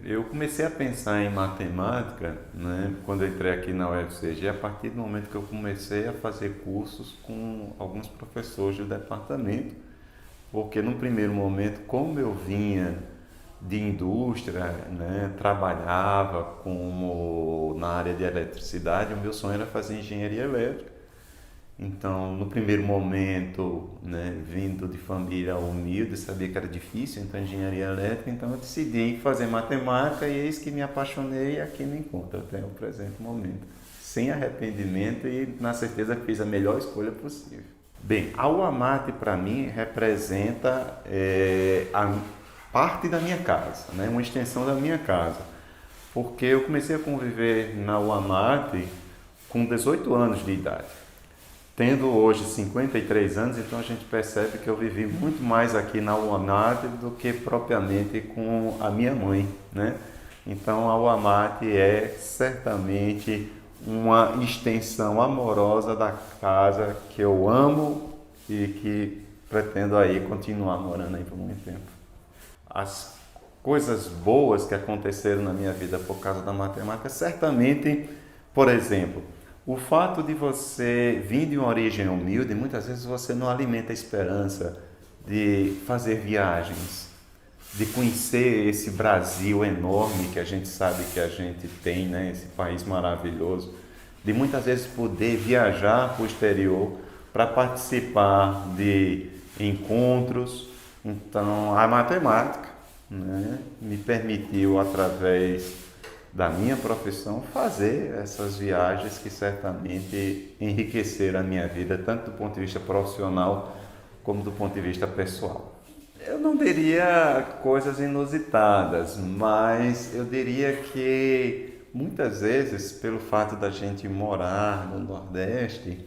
eu comecei a pensar em matemática, né, quando eu entrei aqui na UFCG, a partir do momento que eu comecei a fazer cursos com alguns professores do departamento, porque no primeiro momento, como eu vinha de indústria, né, trabalhava como na área de eletricidade, o meu sonho era fazer engenharia elétrica. Então, no primeiro momento, né, vindo de família humilde, sabia que era difícil, então engenharia elétrica, então eu decidi fazer matemática e eis que me apaixonei e aqui me encontro até o presente momento, sem arrependimento e na certeza que fiz a melhor escolha possível. Bem, a UAMAT para mim representa a parte da minha casa, né, uma extensão da minha casa, porque eu comecei a conviver na UAMAT com 18 anos de idade. Tendo hoje 53 anos, então a gente percebe que eu vivi muito mais aqui na UAMAT do que propriamente com a minha mãe, né? Então a UAMAT é certamente uma extensão amorosa da casa que eu amo e que pretendo aí continuar morando aí por muito tempo. As coisas boas que aconteceram na minha vida por causa da matemática, certamente, por exemplo, o fato de você vir de uma origem humilde, muitas vezes você não alimenta a esperança de fazer viagens, de conhecer esse Brasil enorme que a gente sabe que a gente tem, né? Esse país maravilhoso, de muitas vezes poder viajar para o exterior para participar de encontros. Então, a matemática, né, me permitiu, através da minha profissão, fazer essas viagens que certamente enriqueceram a minha vida, tanto do ponto de vista profissional como do ponto de vista pessoal. Eu não diria coisas inusitadas, mas eu diria que muitas vezes, pelo fato da gente morar no Nordeste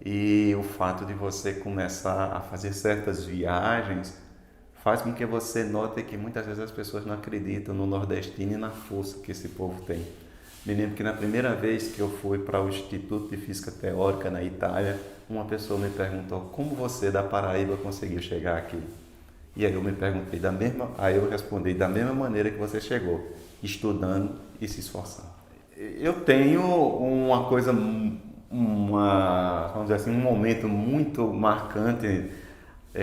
e o fato de você começar a fazer certas viagens, faz com que você note que muitas vezes as pessoas não acreditam no nordestino e na força que esse povo tem. Me lembro que na primeira vez que eu fui para o Instituto de Física Teórica na Itália, uma pessoa me perguntou como você da Paraíba conseguiu chegar aqui. E aí eu me perguntei aí eu respondi da mesma maneira que você chegou, estudando e se esforçando. Eu tenho uma coisa, vamos dizer assim, um momento muito marcante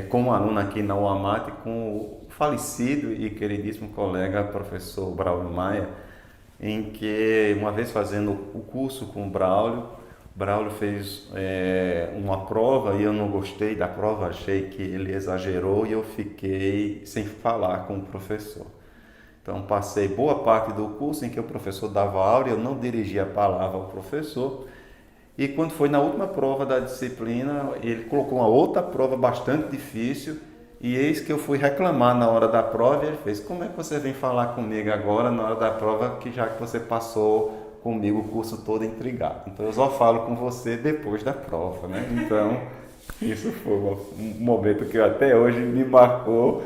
como aluno aqui na UAMAT com o falecido e queridíssimo colega professor Braulio Maia, em que uma vez fazendo o curso com o Braulio fez uma prova e eu não gostei da prova, achei que ele exagerou e eu fiquei sem falar com o professor. Então passei boa parte do curso em que o professor dava aula e eu não dirigia a palavra ao professor. E quando foi na última prova da disciplina, ele colocou uma outra prova bastante difícil e eis que eu fui reclamar na hora da prova e ele fez: como é que você vem falar comigo agora na hora da prova, que já que você passou comigo o curso todo intrigado? Então eu só falo com você depois da prova, né? Então isso foi um momento que até hoje me marcou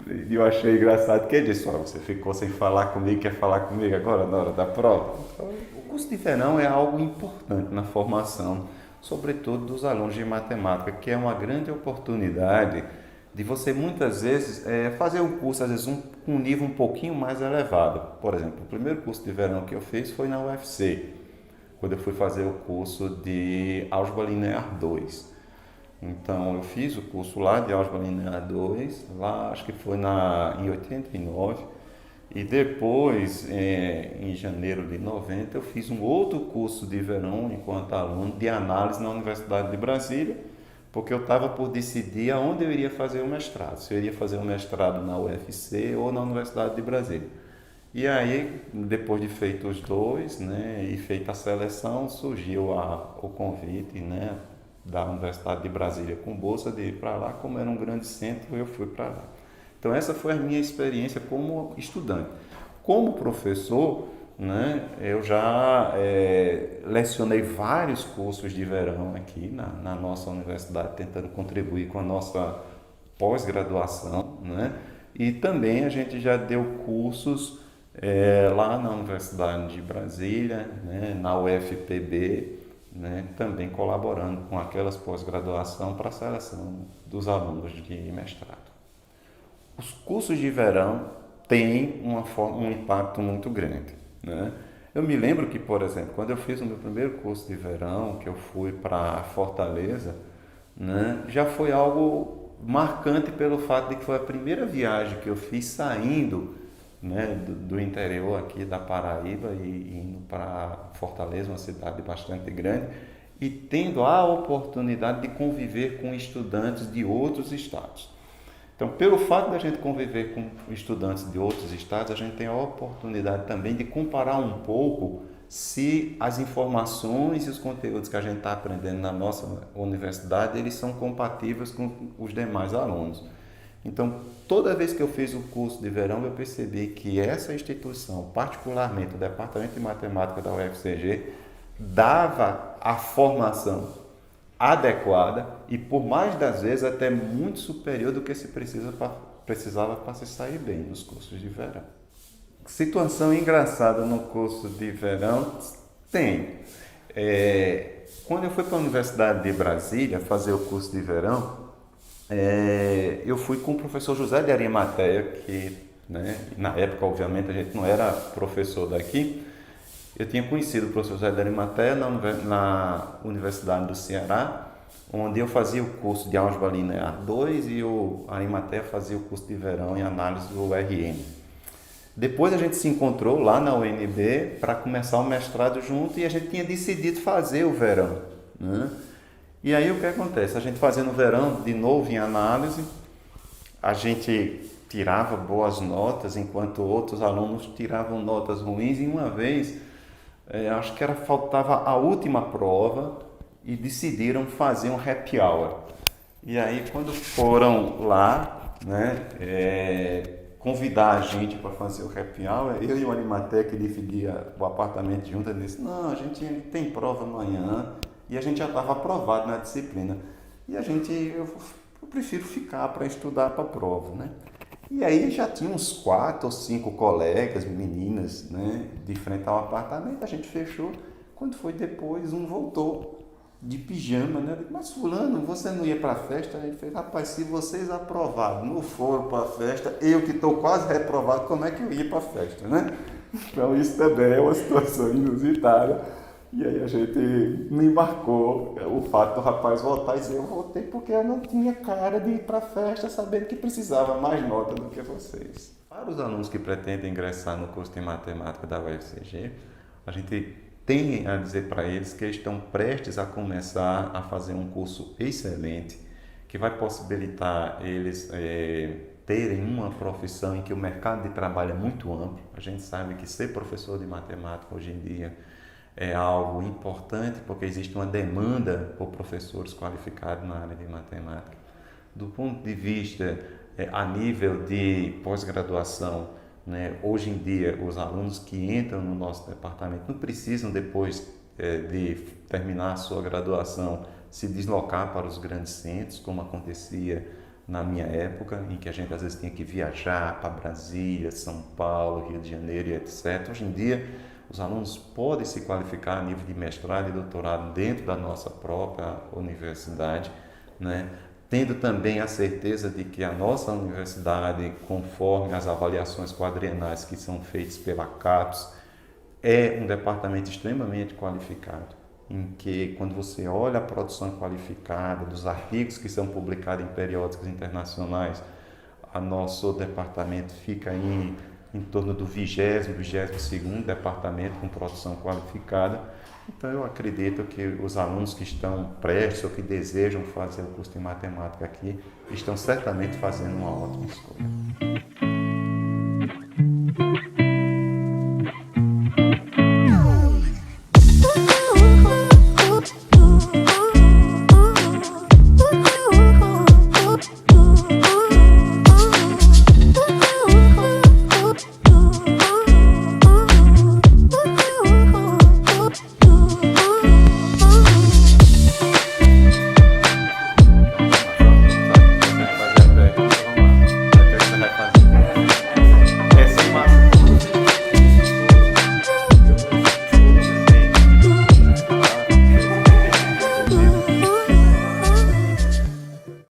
e eu achei engraçado que ele disse: você ficou sem falar comigo, quer falar comigo agora na hora da prova? Então, o curso de verão é algo importante na formação, sobretudo dos alunos de matemática, que é uma grande oportunidade de você muitas vezes fazer um curso, às vezes com um nível um pouquinho mais elevado. Por exemplo, o primeiro curso de verão que eu fiz foi na UFC, quando eu fui fazer o curso de Álgebra Linear 2. Então eu fiz o curso lá de Álgebra Linear 2, lá acho que foi em 89, e depois, em janeiro de 90, eu fiz um outro curso de verão enquanto aluno de análise na Universidade de Brasília, porque eu estava por decidir aonde eu iria fazer o mestrado, se eu iria fazer o mestrado na UFC ou na Universidade de Brasília. E aí, depois de feito os dois, né, e feita a seleção, surgiu o convite, né, da Universidade de Brasília com bolsa de ir para lá. Como era um grande centro, eu fui para lá. Então essa foi a minha experiência como estudante. Como professor, né, eu já lecionei vários cursos de verão aqui na nossa universidade, tentando contribuir com a nossa pós-graduação, né? E também a gente já deu cursos lá na Universidade de Brasília, né, na UFPB, né, também colaborando com aquelas pós-graduação para a seleção dos alunos de mestrado. Os cursos de verão tem um impacto muito grande, né? Eu me lembro que, por exemplo, quando eu fiz o meu primeiro curso de verão, que eu fui para Fortaleza, né, já foi algo marcante pelo fato de que foi a primeira viagem que eu fiz saindo, né, do interior aqui da Paraíba e indo para Fortaleza, uma cidade bastante grande, e tendo a oportunidade de conviver com estudantes de outros estados. Então, pelo fato de a gente conviver com estudantes de outros estados, a gente tem a oportunidade também de comparar um pouco se as informações e os conteúdos que a gente está aprendendo na nossa universidade, eles são compatíveis com os demais alunos. Então, toda vez que eu fiz o curso de verão, eu percebi que essa instituição, particularmente o Departamento de Matemática da UFCG, dava a formação adequada e, por mais das vezes, até muito superior do que se precisava para se sair bem nos cursos de verão. Situação engraçada no curso de verão tem. Quando eu fui para a Universidade de Brasília fazer o curso de verão, eu fui com o professor José de Arimateia, que, né, na época, obviamente, a gente não era professor daqui. Eu tinha conhecido o professor José de Arimateia na Universidade do Ceará, onde eu fazia o curso de álgebra linear 2 e o Arimateia fazia o curso de verão em análise do RN. Depois a gente se encontrou lá na UNB para começar o mestrado junto e a gente tinha decidido fazer o verão, né? E aí o que acontece? A gente fazendo o verão de novo em análise, a gente tirava boas notas, enquanto outros alunos tiravam notas ruins. E uma vez, acho que faltava a última prova e decidiram fazer um happy hour. E aí quando foram lá, né, convidar a gente para fazer o happy hour, eu e o Arimateia, que dividia o apartamento junto, ele disse: não, a gente tem prova amanhã e a gente já estava aprovado na disciplina. E eu prefiro ficar para estudar para a prova, né? E aí já tinha uns 4 ou 5 colegas, meninas, né, de frente ao apartamento, a gente fechou. Quando foi depois, um voltou de pijama, né? Eu disse: mas fulano, você não ia para a festa? Ele fez: rapaz, se vocês aprovados não foram para a festa, eu que estou quase reprovado, como é que eu ia para a festa, né? Então isso também é uma situação inusitada. E aí a gente me embarcou o fato do rapaz voltar e dizer: eu voltei porque eu não tinha cara de ir para a festa, sabendo que precisava mais nota do que vocês. Para os alunos que pretendem ingressar no curso de matemática da UFCG, a gente tem a dizer para eles que eles estão prestes a começar a fazer um curso excelente, que vai possibilitar eles terem uma profissão em que o mercado de trabalho é muito amplo. A gente sabe que ser professor de matemática hoje em dia é algo importante, porque existe uma demanda por professores qualificados na área de matemática. Do ponto de vista a nível de pós-graduação, né, hoje em dia os alunos que entram no nosso departamento não precisam, depois de terminar a sua graduação, se deslocar para os grandes centros, como acontecia na minha época, em que a gente às vezes tinha que viajar para Brasília, São Paulo, Rio de Janeiro e etc. Hoje em dia, os alunos podem se qualificar a nível de mestrado e doutorado dentro da nossa própria universidade, né? Tendo também a certeza de que a nossa universidade, conforme as avaliações quadrienais que são feitas pela CAPES, é um departamento extremamente qualificado, em que, quando você olha a produção qualificada dos artigos que são publicados em periódicos internacionais, o nosso departamento fica em torno do 20º, 22º departamento com produção qualificada. Então eu acredito que os alunos que estão prestes ou que desejam fazer o curso de matemática aqui estão certamente fazendo uma ótima escolha.